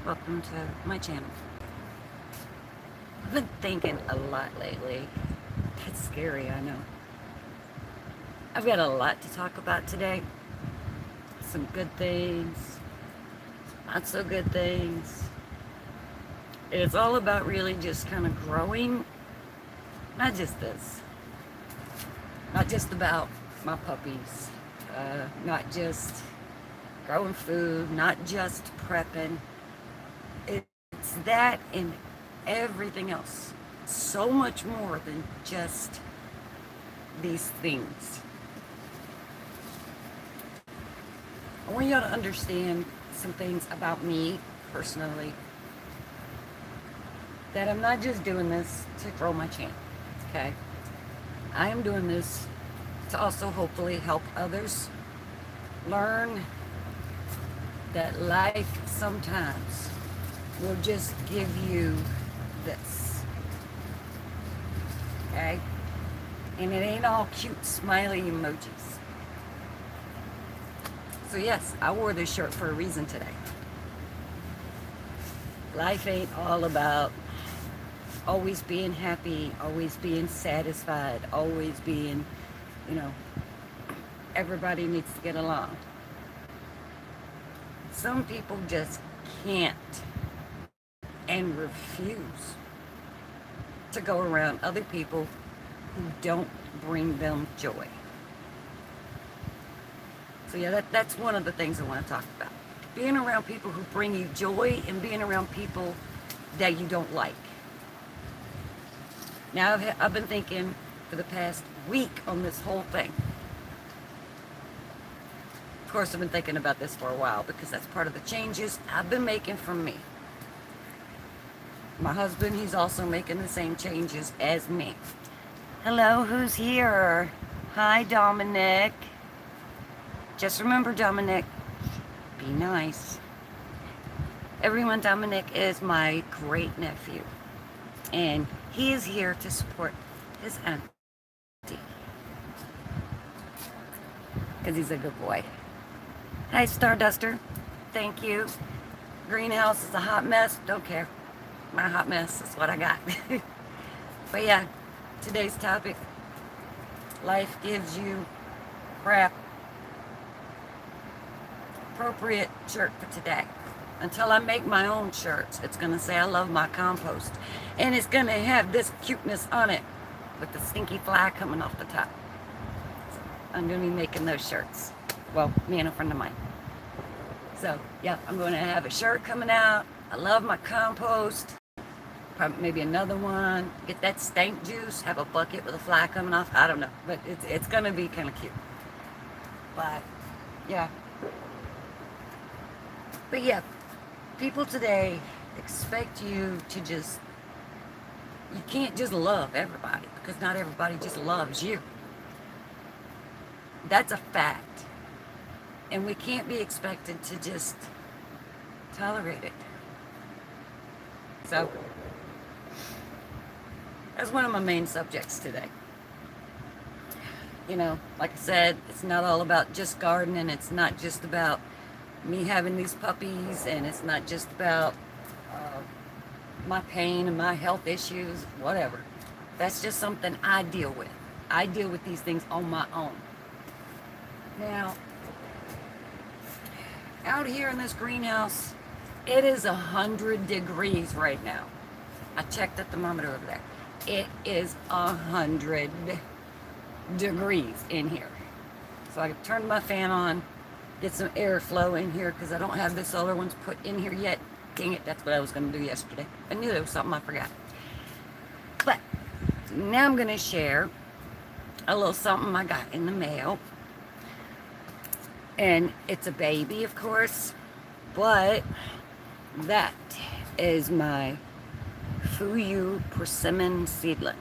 Welcome to my channel. I've been thinking a lot lately. It's scary, I know. I've got a lot to talk about today. Some good things, not so good things. It's all about really just kind of growing. Not just this. Not just about my puppies. Not just growing food. Not just prepping. It's that and everything else. So much more than just these things. I want y'all to understand some things about me personally. That I'm not just doing this to grow my channel. Okay? I am doing this to also hopefully help others learn that life sometimes will just give you this. Okay? And it ain't all cute smiley emojis. So yes, I wore this shirt for a reason today. Life ain't all about always being happy, always being satisfied, always being, you know, everybody needs to get along. Some people just can't and refuse to go around other people who don't bring them joy. So yeah, that's one of the things I want to talk about. Being around people who bring you joy and being around people that you don't like. Now I've been thinking for the past week on this whole thing. Of course, I've been thinking about this for a while because that's part of the changes I've been making for me. My husband, he's also making the same changes as me. Hello, who's here? Hi, Dominic. Just remember, Dominic, be nice. Everyone, Dominic is my great nephew. And he is here to support his auntie. Because he's a good boy. Hi, Starduster. Thank you. Greenhouse is a hot mess. Don't care. My hot mess is what I got. But yeah, today's topic. Life gives you crap. Appropriate shirt for today. Until I make my own shirts, it's going to say I love my compost. And it's going to have this cuteness on it with the stinky fly coming off the top. So I'm going to be making those shirts. Well, me and a friend of mine. So, yeah, I'm going to have a shirt coming out. I love my compost. Probably maybe another one. Get that stank juice. Have a bucket with a fly coming off. I don't know. But it's going to be kind of cute. But, yeah. But, yeah. People today expect you to just, you can't just love everybody because not everybody just loves you. That's a fact. And we can't be expected to just tolerate it. So, that's one of my main subjects today. You know, like I said, it's not all about just gardening. It's not just about me having these puppies, and it's not just about my pain and my health issues, whatever. That's just something I deal with. I deal with these things on my own. Now, out here in this greenhouse, it is 100 degrees right now. I checked the thermometer over there. It is 100 degrees in here. So I turned my fan on, get some airflow in here because I don't have the solar ones put in here yet. Dang it, that's what I was going to do yesterday. I knew there was something I forgot. But now I'm going to share a little something I got in the mail. And it's a baby, of course. But that is my Fuyu persimmon seedling.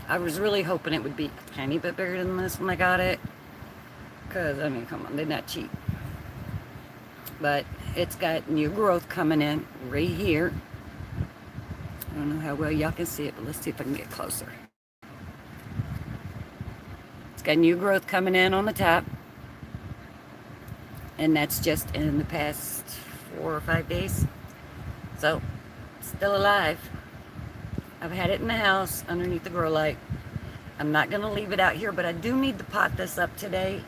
I was really hoping it would be a tiny bit bigger than this when I got it. Because, I mean, come on, they're not cheap. But it's got new growth coming in right here. I don't know how well y'all can see it, but let's see if I can get closer. It's got new growth coming in on the top. And that's just in the past 4 or 5 days. So, still alive. I've had it in the house underneath the grow light. I'm not going to leave it out here, but I do need to pot this up today.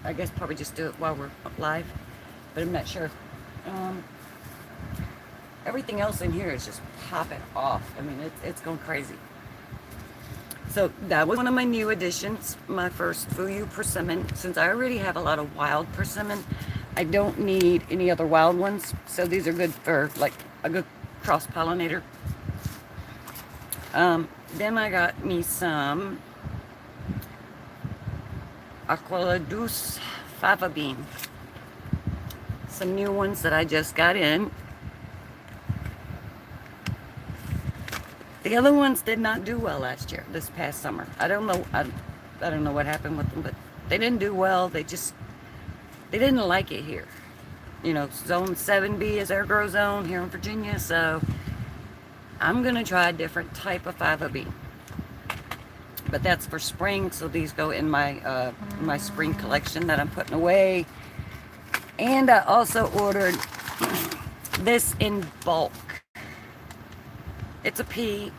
I guess probably just do it while we're live, but I'm not sure. Everything else in here is just popping off. I mean, it's going crazy. So that was one of my new additions, my first Fuyu persimmon. Since I already have a lot of wild persimmon, I don't need any other wild ones. So these are good for like a good cross-pollinator. Then I got me some Aqua Dulce fava bean. Some new ones that I just got in. The other ones did not do well last year, this past summer. I don't know what happened with them, but they didn't do well. They didn't like it here. You know, Zone 7B is our grow zone here in Virginia, so I'm gonna try a different type of fava bean. But that's for spring, so these go in my my spring collection that I'm putting away. And I also ordered this in bulk. It's a pea,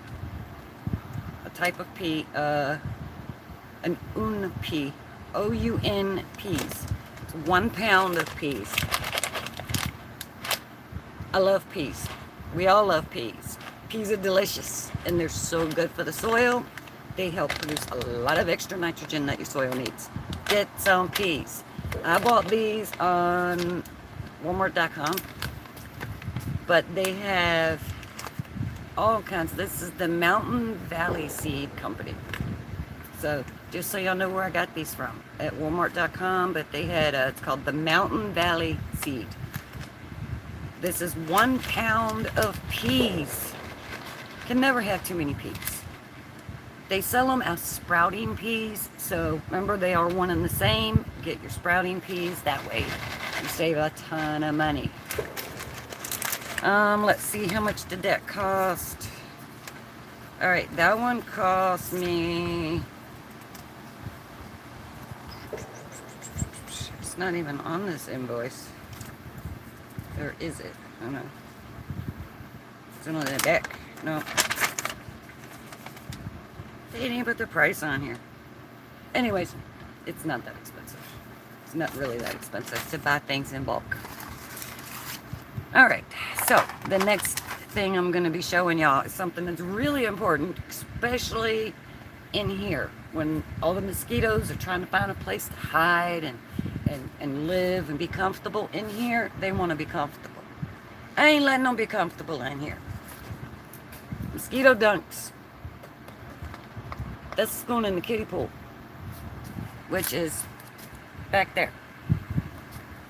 a type of pea, an un pea, O-U-N peas. It's 1 pound of peas. I love peas. We all love peas. Peas are delicious, and they're so good for the soil. They help produce a lot of extra nitrogen that your soil needs. Get some peas. I bought these on Walmart.com, but they have all kinds. This is the Mountain Valley Seed Company. So just so y'all know where I got these from, at Walmart.com, but they had, it's called the Mountain Valley Seed. This is 1 pound of peas. Can never have too many peas. They sell them as sprouting peas, so remember they are one and the same. Get your sprouting peas, that way you save a ton of money. Let's see, how much did that cost? Alright, that one cost me, it's not even on this invoice. Or is it? I don't know. It's on the back. No. They didn't even put the price on here. Anyways, it's not that expensive. It's not really that expensive to buy things in bulk. Alright, so the next thing I'm going to be showing y'all is something that's really important, especially in here, when all the mosquitoes are trying to find a place to hide and live and be comfortable in here. They want to be comfortable. I ain't letting them be comfortable in here. Mosquito dunks. That's going in the kiddie pool, which is back there.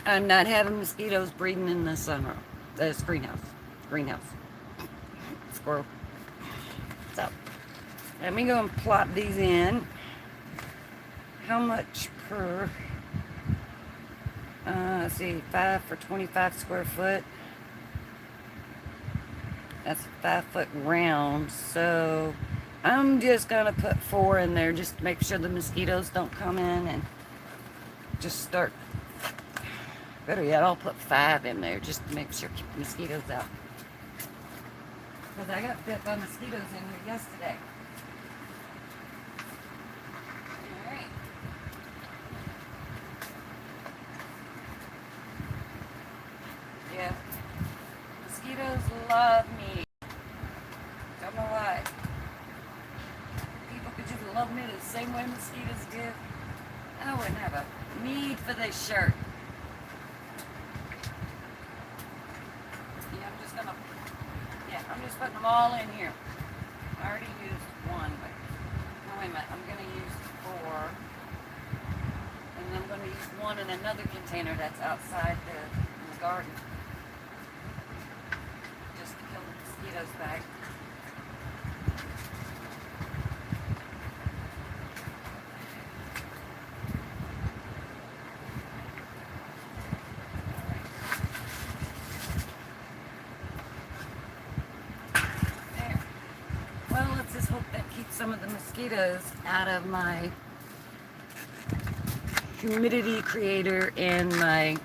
I'm not having mosquitoes breeding in the sunroom. That's greenhouse. Squirrel. So, let me go and plop these in. How much per, let's see, 5 for 25 square foot. That's a 5 foot round, so I'm just gonna put 4 in there just to make sure the mosquitoes don't come in and just start. Better yet, I'll put 5 in there just to make sure, keep the mosquitoes out. Because I got bit by mosquitoes in here yesterday. Alright. Yeah. Mosquitoes love me. Don't know why. People could just love me the same way mosquitoes do. I wouldn't have a need for this shirt. I'm just putting them all in here. I already used 1, but no, wait a minute. I'm going to use 4. And I'm going to use 1 in another container that's outside the garden. Just to kill the mosquitoes back. Some of the mosquitoes out of my humidity creator and my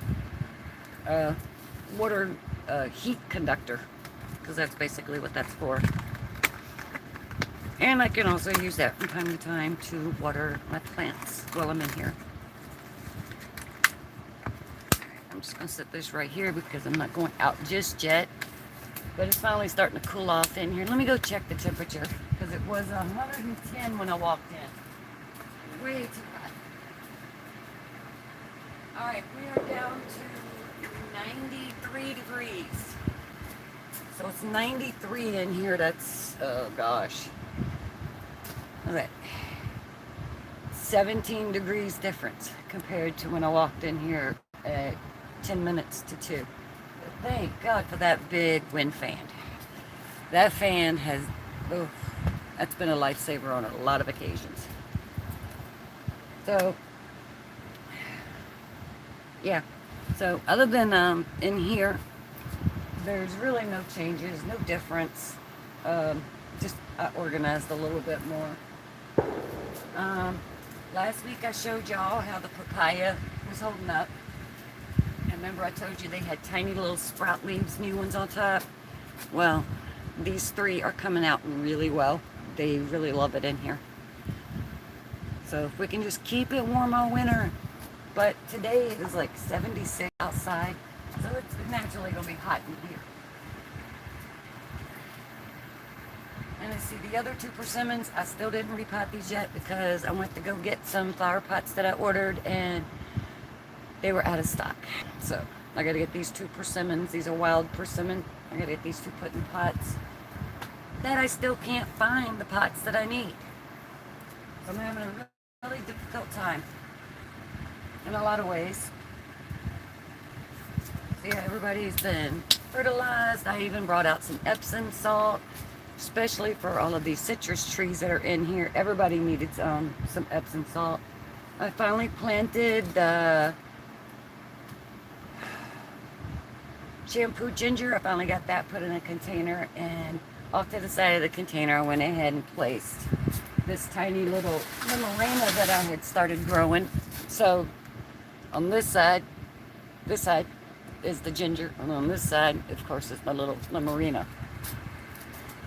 water a heat conductor, because that's basically what that's for. And I can also use that from time to time to water my plants while I'm in here. I'm just going to set this right here because I'm not going out just yet. But it's finally starting to cool off in here. Let me go check the temperature, because it was 110 when I walked in. Way too hot. Alright, we are down to 93 degrees. So it's 93 in here. That's, oh gosh. Okay. 17 degrees difference compared to when I walked in here at 10 minutes to 2. But thank God for that big wind fan. That fan has, oh, that's been a lifesaver on a lot of occasions. So, yeah. So, other than in here, there's really no changes, no difference. Just I organized a little bit more. Last week I showed y'all how the papaya was holding up. And remember I told you they had tiny little sprout leaves, new ones on top? Well, these 3 are coming out really well. They really love it in here. So if we can just keep it warm all winter. But today it is like 76 outside, so it's naturally going to be hot in here. And I see the other 2 persimmons, I still didn't repot these yet because I went to go get some flower pots that I ordered and they were out of stock. So I got to get these 2 persimmons. These are wild persimmon. I got to get these 2 put in pots that I still can't find the pots that I need. So I'm having a really difficult time in a lot of ways. So yeah, everybody's been fertilized. I even brought out some Epsom salt, especially for all of these citrus trees that are in here. Everybody needed some Epsom salt. I finally planted the shampoo ginger. I finally got that put in a container, and off to the side of the container I went ahead and placed this tiny little limerina that I had started growing. So on this side is the ginger, and on this side, of course, is my little limerina.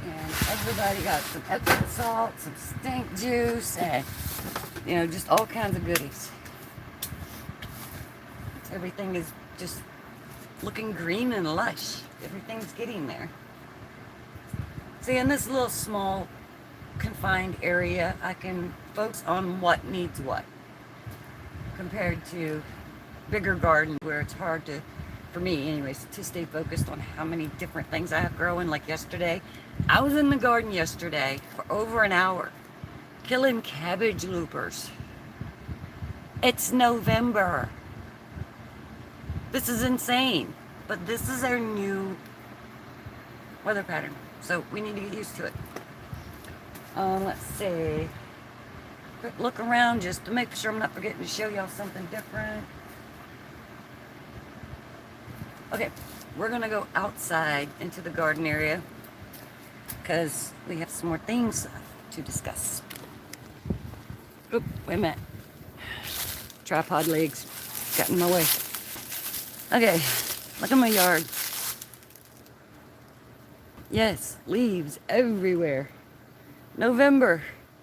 And everybody got some Epsom salt, some stink juice, and, you know, just all kinds of goodies. Everything is just looking green and lush. Everything's getting there. See, in this little small confined area, I can focus on what needs what, compared to bigger garden where it's hard to, for me anyways, to stay focused on how many different things I have growing. Like yesterday, I was in the garden yesterday for over an hour killing cabbage loopers. It's November. This is insane, but this is our new weather pattern, so we need to get used to it. Let's see. Quick look around just to make sure I'm not forgetting to show y'all something different. Okay, we're gonna go outside into the garden area because we have some more things to discuss. Oop, wait a minute. Tripod legs got in my way. Okay, look at my yard. Yes, leaves everywhere. November,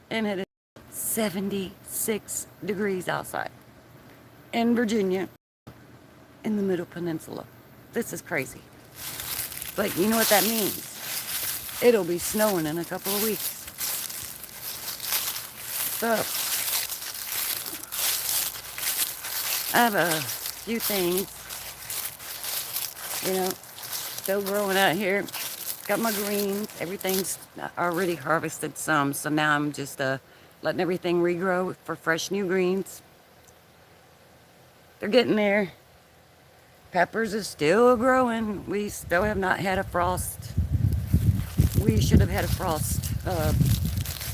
and it is 76 degrees outside in Virginia, in the Middle Peninsula. This is crazy. But you know what that means? It'll be snowing in a couple of weeks. So, I have a few things, you know, still growing out here. Got my greens. Everything's already harvested some, so now I'm just letting everything regrow for fresh new greens. They're getting there. Peppers is still growing. We still have not had a frost. We should have had a frost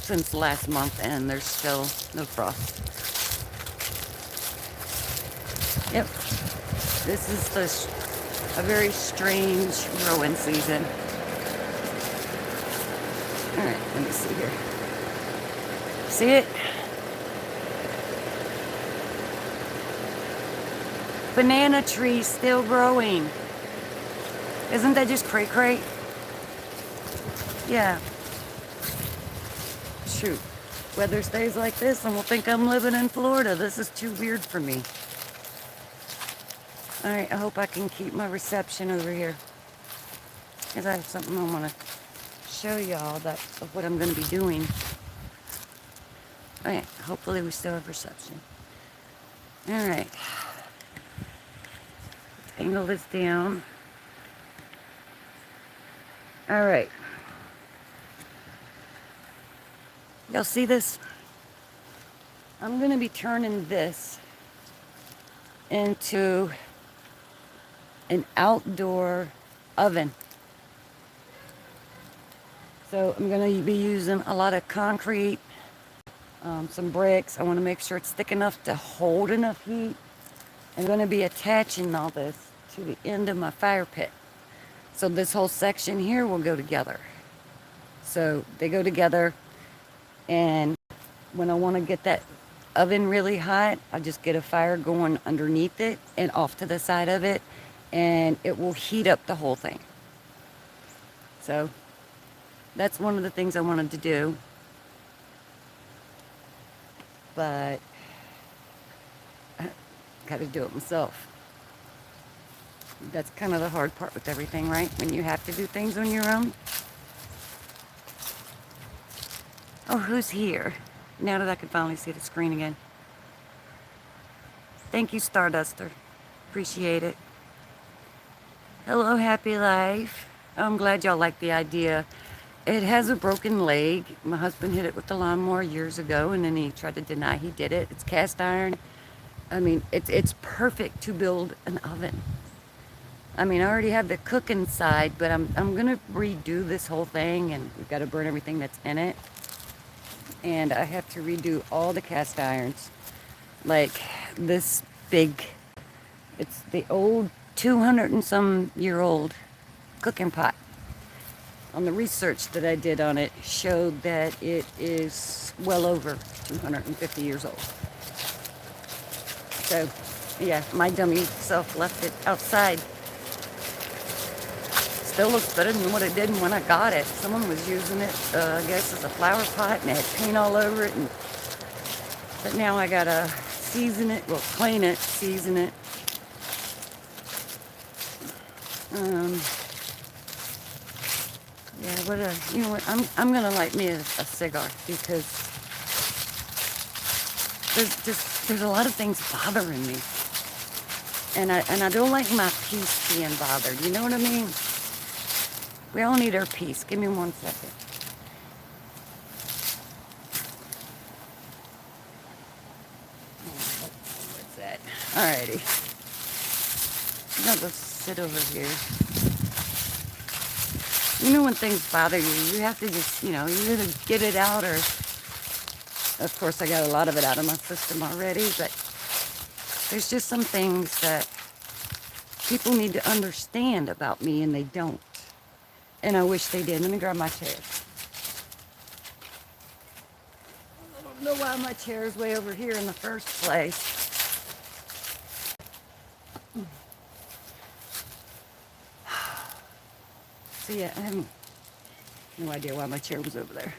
since last month, and there's still no frost. Yep. This is a very strange growing season. Alright, let me see here. See it? Banana tree still growing. Isn't that just cray-cray? Yeah. Shoot. Weather stays like this and we'll think I'm living in Florida. This is too weird for me. Alright, I hope I can keep my reception over here. Because I have something I want to show y'all of what I'm going to be doing. Alright, hopefully we still have reception. Alright. Angle this down. Alright. Y'all see this? I'm going to be turning this into an outdoor oven. So I'm going to be using a lot of concrete, some bricks. I want to make sure it's thick enough to hold enough heat. I'm going to be attaching all this to the end of my fire pit. So this whole section here will go together. So they go together, and when I want to get that oven really hot, I just get a fire going underneath it and off to the side of it, and it will heat up the whole thing. So that's one of the things I wanted to do. But I got to do it myself. That's kind of the hard part with everything, right? When you have to do things on your own. Oh, who's here? Now that I can finally see the screen again. Thank you, Starduster. Appreciate it. Hello, Happy Life. I'm glad y'all like the idea. It has a broken leg. My husband hit it with the lawnmower years ago, and then he tried to deny he did it. It's cast iron. I mean, it's perfect to build an oven. I mean, I already have the cooking side, but I'm gonna redo this whole thing, and we've got to burn everything that's in it. And I have to redo all the cast irons. Like this big, it's the old 200 and some year old cooking pot. On the research that I did on it showed that it is well over 250 years old. So yeah, my dummy self left it outside. Still looks better than what it did when I got it. Someone was using it, I guess, as a flower pot, and it had paint all over it. But now I gotta season it, well, clean it, season it. Yeah, you know what? I'm gonna light me a cigar, because there's a lot of things bothering me, and I don't like my peace being bothered. You know what I mean? We all need our peace. Give me 1 second. What's that? Alrighty. I'm gonna go sit over here. You know when things bother you, you have to just, you either get it out or... Of course, I got a lot of it out of my system already, but there's just some things that people need to understand about me, and they don't. And I wish they did. Let me grab my chair. I don't know why my chair is way over here in the first place. So yeah, I have no idea why my chair was over there.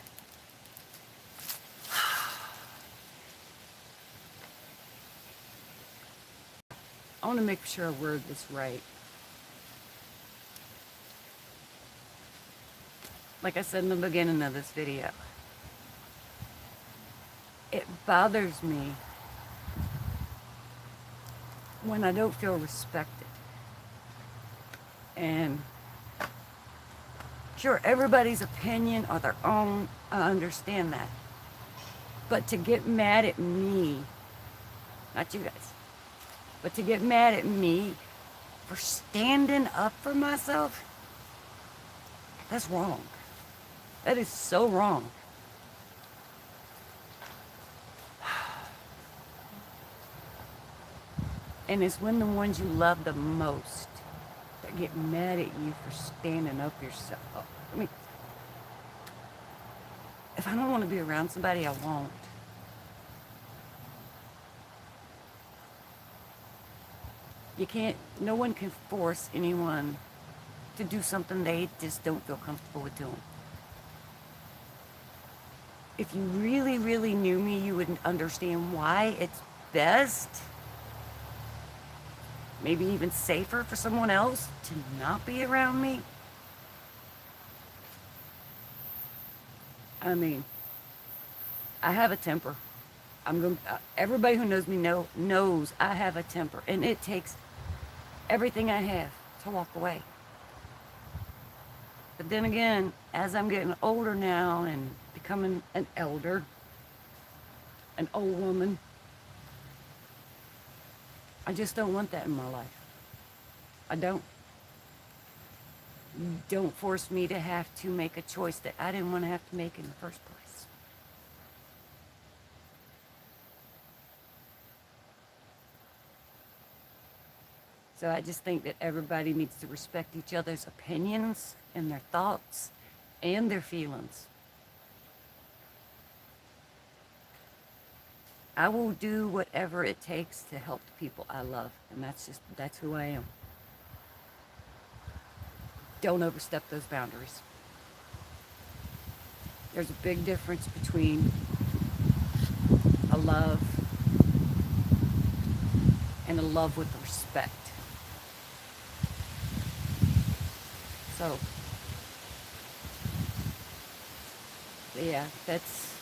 I want to make sure I word this right. Like I said in the beginning of this video, it bothers me when I don't feel respected. And sure, everybody's opinion are their own. I understand that. But to get mad at me, not you guys, but to get mad at me for standing up for myself, that's wrong. That is so wrong. And it's when the ones you love the most that get mad at you for standing up yourself. I mean, if I don't want to be around somebody, I won't. You can't, no one can force anyone to do something they just don't feel comfortable with doing. If you really, really knew me, you would understand why it's best, maybe even safer for someone else to not be around me. I mean, I have a temper. Everybody who knows me knows I have a temper, and it takes everything I have to walk away. But then again, as I'm getting older now and becoming an elder, an old woman, I just don't want that in my life. I don't. Don't force me to have to make a choice that I didn't want to have to make in the first place. So I just think that everybody needs to respect each other's opinions and their thoughts and their feelings. I will do whatever it takes to help the people I love, and that's who I am. Don't overstep those boundaries. There's a big difference between a love and a love with respect. So, yeah, that's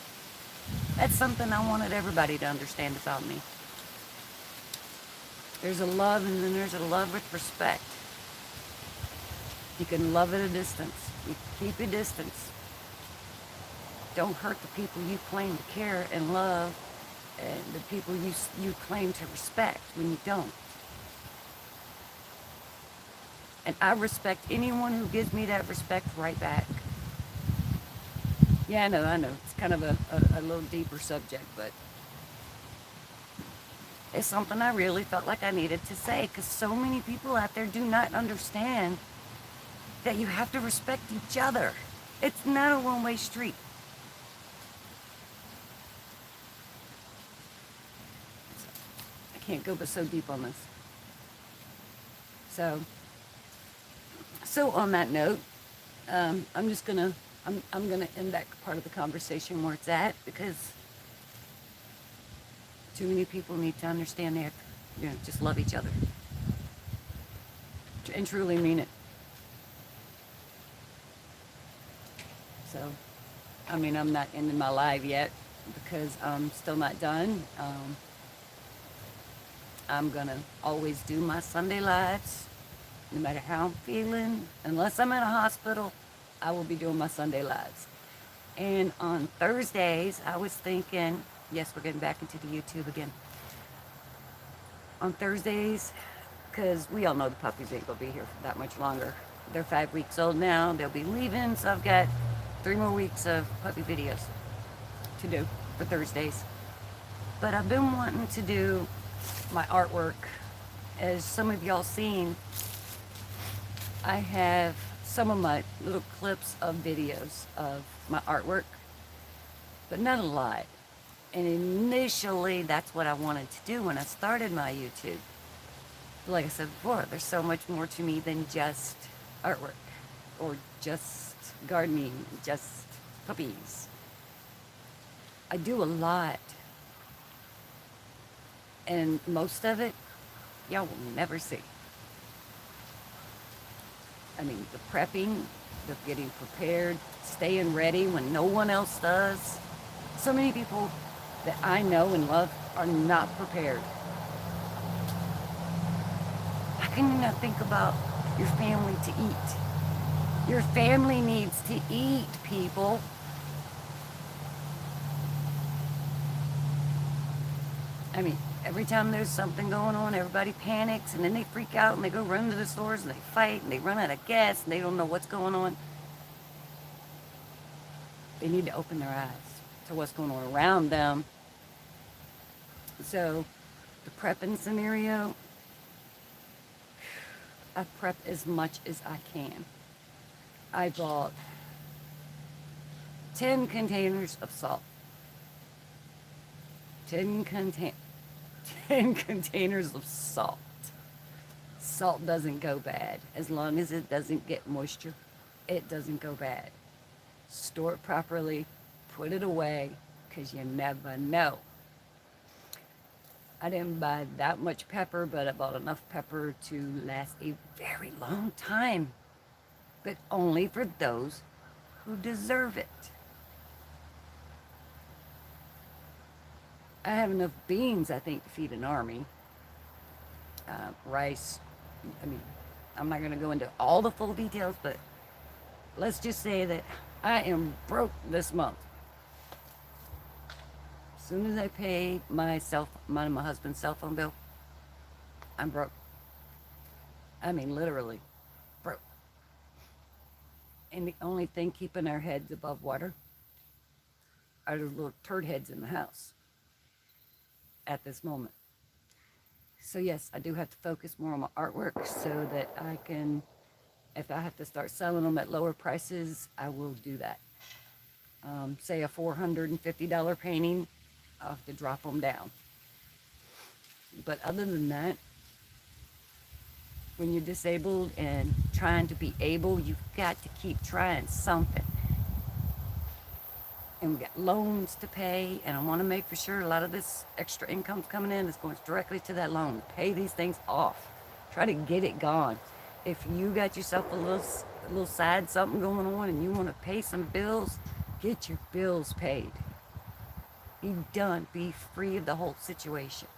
something I wanted everybody to understand about me. There's a love, and then there's a love with respect. You can love at a distance. You keep a distance. Don't hurt the people you claim to care and love, and the people you claim to respect when you don't. And I respect anyone who gives me that respect right back. Yeah, I know. It's kind of a little deeper subject, but it's something I really felt like I needed to say, because so many people out there do not understand that you have to respect each other. It's not a one-way street. I can't go but so deep on this. So on that note, I'm gonna end that part of the conversation where it's at, because too many people need to understand they have to, just love each other and truly mean it. So, I mean, I'm not ending my live yet because I'm still not done. I'm gonna always do my Sunday lives, no matter how I'm feeling. Unless I'm in a hospital, I will be doing my Sunday lives. And on Thursdays, I was thinking, yes, we're getting back into the YouTube again. On Thursdays, because we all know the puppies ain't gonna be here for that much longer. They're 5 weeks old now. They'll be leaving, so I've got 3 more weeks of puppy videos to do for Thursdays. But I've been wanting to do my artwork. As some of y'all seen, I have some of my little clips of videos of my artwork, but not a lot. And initially, that's what I wanted to do when I started my YouTube. But like I said before, there's so much more to me than just artwork or just gardening, just puppies. I do a lot. And most of it, y'all will never see. I mean, the prepping, the getting prepared, staying ready when no one else does. So many people that I know and love are not prepared. How can you not think about your family to eat? Your family needs to eat, people. I mean, every time there's something going on, everybody panics, and then they freak out, and they go run to the stores, and they fight, and they run out of gas, and they don't know what's going on. They need to open their eyes to what's going on around them. So, the prepping scenario, I prep as much as I can. I bought 10 containers of salt. 10 containers of salt. Salt doesn't go bad. As long as it doesn't get moisture, it doesn't go bad. Store it properly, put it away, because you never know. I didn't buy that much pepper, but I bought enough pepper to last a very long time. But only for those who deserve it. I have enough beans, I think, to feed an army. Rice, I mean, I'm not going to go into all the full details, but let's just say that I am broke this month. As soon as I pay my husband's cell phone bill, I'm broke. I mean, literally broke. And the only thing keeping our heads above water are the little turd heads in the house at this moment. So yes, I do have to focus more on my artwork so that I can, if I have to start selling them at lower prices, I will do that. Say a $450 painting, I'll have to drop them down. But other than that, when you're disabled and trying to be able, you've got to keep trying something. And we got loans to pay, and I want to make for sure a lot of this extra income's coming in is going directly to that loan. Pay these things off. Try to get it gone. If you got yourself a little side something going on and you want to pay some bills, get your bills paid. Be done. Be free of the whole situation.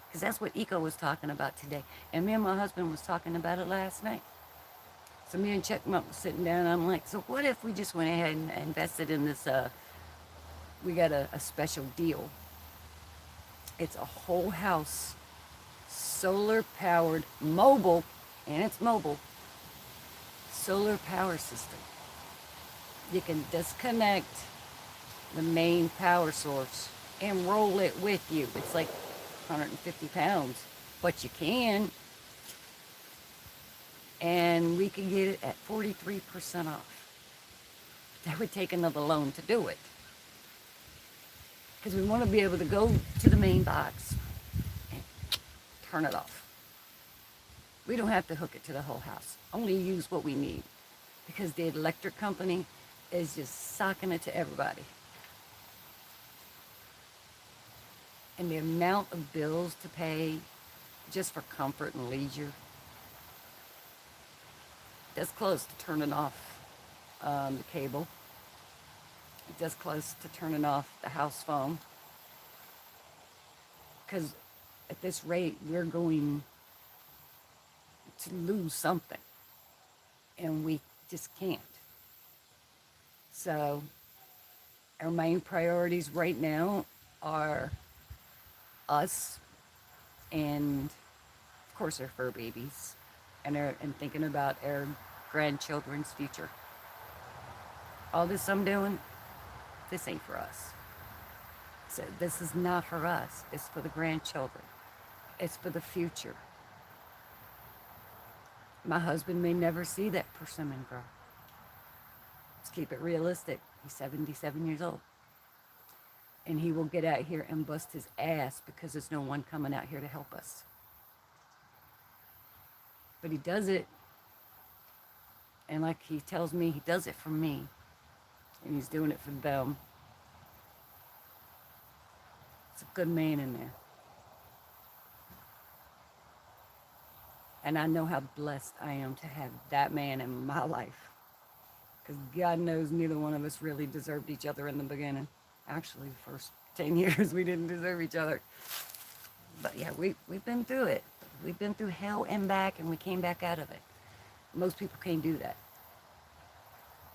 Because that's what Eco was talking about today. And me and my husband was talking about it last night. So me and Chuck Muck was sitting down, and I'm like, so what if we just went ahead and invested in this, we got a special deal. It's a whole house, solar powered, mobile, and it's mobile, solar power system. You can disconnect the main power source and roll it with you. It's like 150 pounds, but you can. And we can get it at 43% off. That would take another loan to do it. Because we want to be able to go to the main box and turn it off. We don't have to hook it to the whole house. Only use what we need. Because the electric company is just socking it to everybody. And the amount of bills to pay just for comfort and leisure, that's close to turning off the cable. Just close to turning off the house phone. Because at this rate, we're going to lose something. And we just can't. So our main priorities right now are us and, of course, our fur babies. And thinking about our grandchildren's future. All this I'm doing, this ain't for us. So this is not for us. It's for the grandchildren. It's for the future. My husband may never see that persimmon grow. Let's keep it realistic. He's 77 years old. And he will get out here and bust his ass because there's no one coming out here to help us. But he does it, and like he tells me, he does it for me. And he's doing it for them. It's a good man in there. And I know how blessed I am to have that man in my life. Because God knows neither one of us really deserved each other in the beginning. Actually, the first 10 years we didn't deserve each other. But yeah, we've been through it. We've been through hell and back, and we came back out of it. Most people can't do that.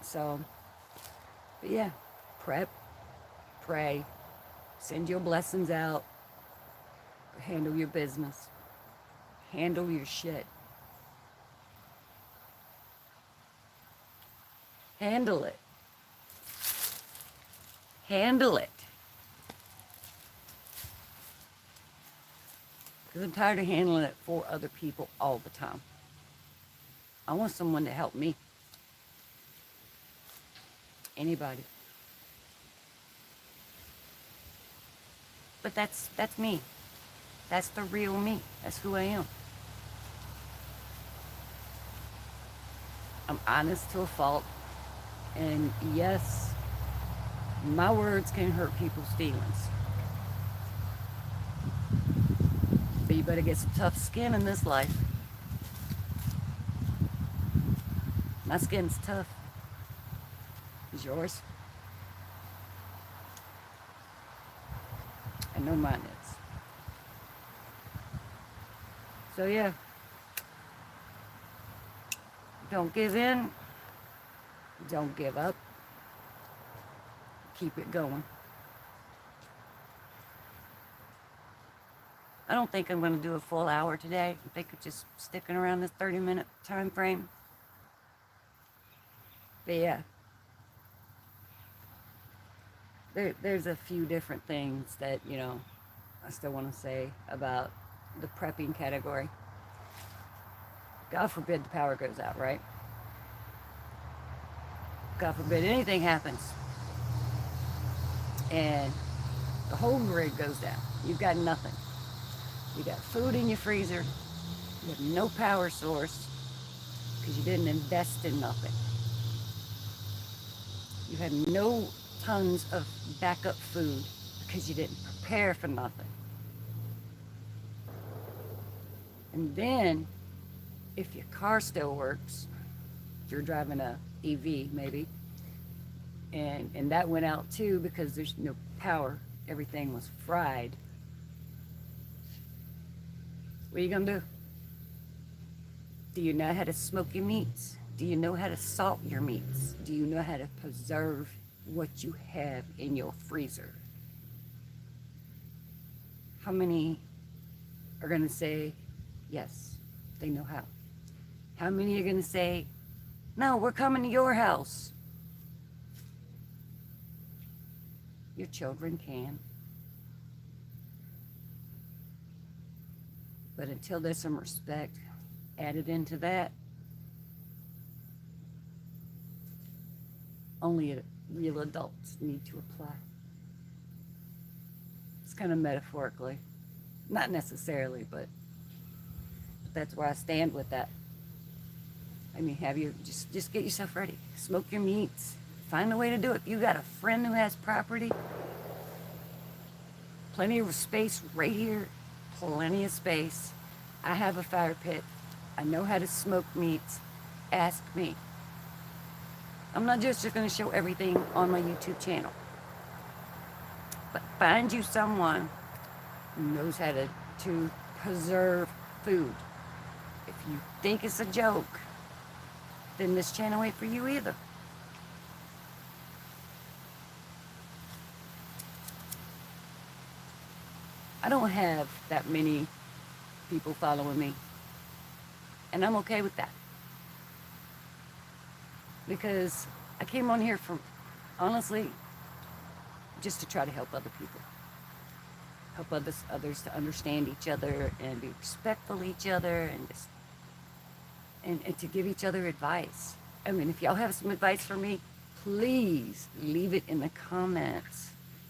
So, but yeah, prep, pray, send your blessings out, handle your business, handle your shit. Handle it. Handle it. Because I'm tired of handling it for other people all the time. I want someone to help me. Anybody. But that's me. That's the real me. That's who I am. I'm honest to a fault. And yes, my words can hurt people's feelings. But you better get some tough skin in this life. My skin's tough. Is yours? I know mine is. So yeah, don't give in. Don't give up. Keep it going. I don't think I'm going to do a full hour today. I think I'm just sticking around this 30-minute time frame. But yeah, there's a few different things that, I still want to say about the prepping category. God forbid the power goes out, right? God forbid anything happens and the whole grid goes down. You've got nothing. You got food in your freezer. You have no power source because you didn't invest in nothing. You had no tons of backup food because you didn't prepare for nothing. And then, if your car still works, if you're driving a EV maybe, and that went out too because there's no power, everything was fried. What are you gonna do? Do you know how to smoke your meats? Do you know how to salt your meats? Do you know how to preserve what you have in your freezer? How many are going to say, yes, they know how? How many are going to say, no, we're coming to your house? Your children can. But until there's some respect added into that, only real adults need to apply. It's kind of metaphorically. Not necessarily, but that's where I stand with that. I mean, have you just get yourself ready. Smoke your meats. Find a way to do it. If you got a friend who has property, plenty of space right here, plenty of space. I have a fire pit. I know how to smoke meats. Ask me. I'm not just going to show everything on my YouTube channel. But find you someone who knows how to preserve food. If you think it's a joke, then this channel ain't for you either. I don't have that many people following me. And I'm okay with that. Because I came on here for, honestly, just to try to help other people. Help others to understand each other and be respectful of each other and just and to give each other advice. I mean, if y'all have some advice for me, please leave it in the comments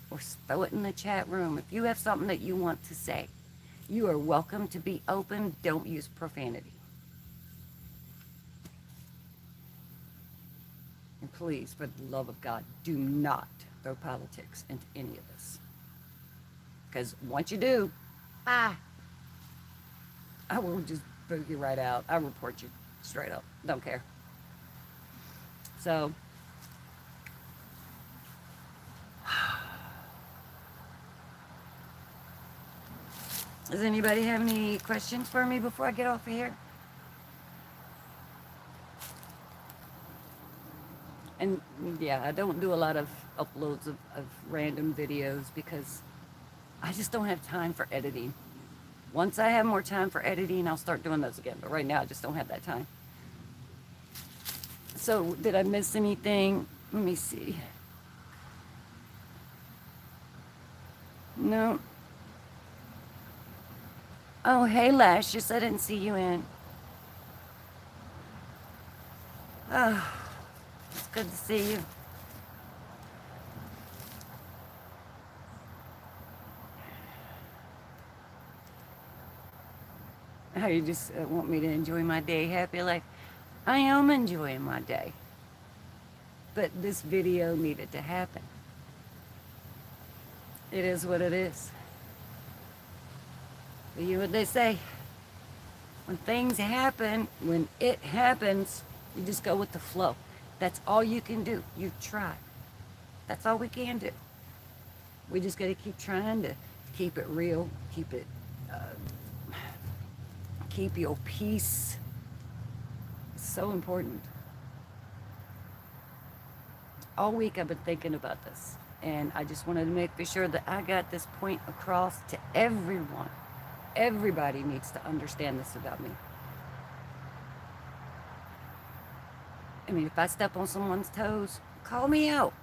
or throw it in the chat room. If you have something that you want to say, you are welcome to be open. Don't use profanity. And please, for the love of God, do not throw politics into any of this. Because once you do, I will just boot you right out. I'll report you straight up. Don't care. So, does anybody have any questions for me before I get off of here? And yeah, I don't do a lot of uploads of random videos because I just don't have time for editing. Once I have more time for editing, I'll start doing those again. But right now, I just don't have that time. So, did I miss anything? Let me see. No. Oh, hey, Lashes. I didn't see you in. Oh, it's good to see you. How you just want me to enjoy my day, happy life? I am enjoying my day. But this video needed to happen. It is what it is. But you know what they say? When things happen, when it happens, you just go with the flow. That's all you can do. You try. That's all we can do. We just got to keep trying to keep it real, keep your peace. It's so important. All week I've been thinking about this, and I just wanted to make sure that I got this point across to everyone. Everybody needs to understand this about me. I mean, if I step on someone's toes, call me out.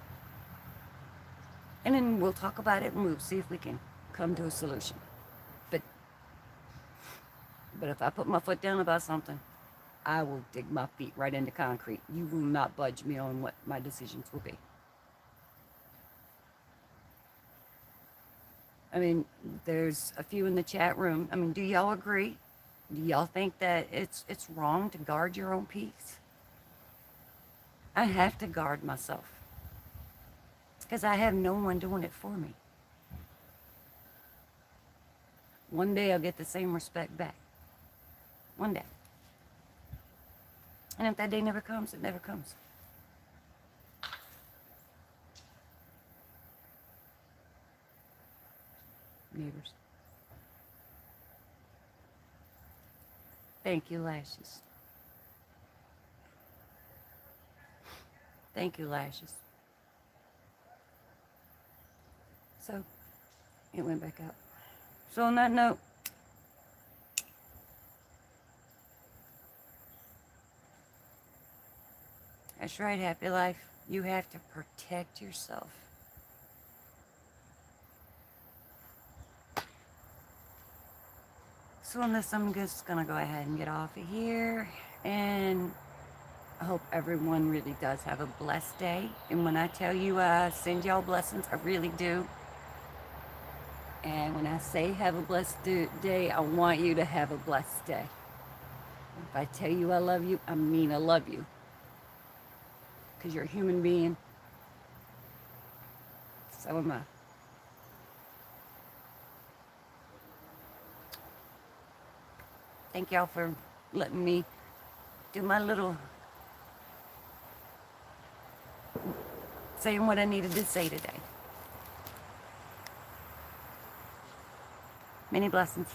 And then we'll talk about it and we'll see if we can come to a solution. But if I put my foot down about something, I will dig my feet right into concrete. You will not budge me on what my decisions will be. I mean, there's a few in the chat room. I mean, do y'all agree? Do y'all think that it's wrong to guard your own peace? I have to guard myself. It's because I have no one doing it for me. One day I'll get the same respect back. One day. And if that day never comes, it never comes. Neighbors. Thank you, Lashes. Thank you, Lashes. So, it went back out. So on that note, that's right, Happy Life. You have to protect yourself. So on this, I'm just gonna go ahead and get off of here, and I hope everyone really does have a blessed day. And when I tell you I send y'all blessings, I really do. And when I say have a blessed day, I want you to have a blessed day. If I tell you I love you, I mean I love you. Because you're a human being. So am I. Thank y'all for letting me do my little saying what I needed to say today. Many blessings.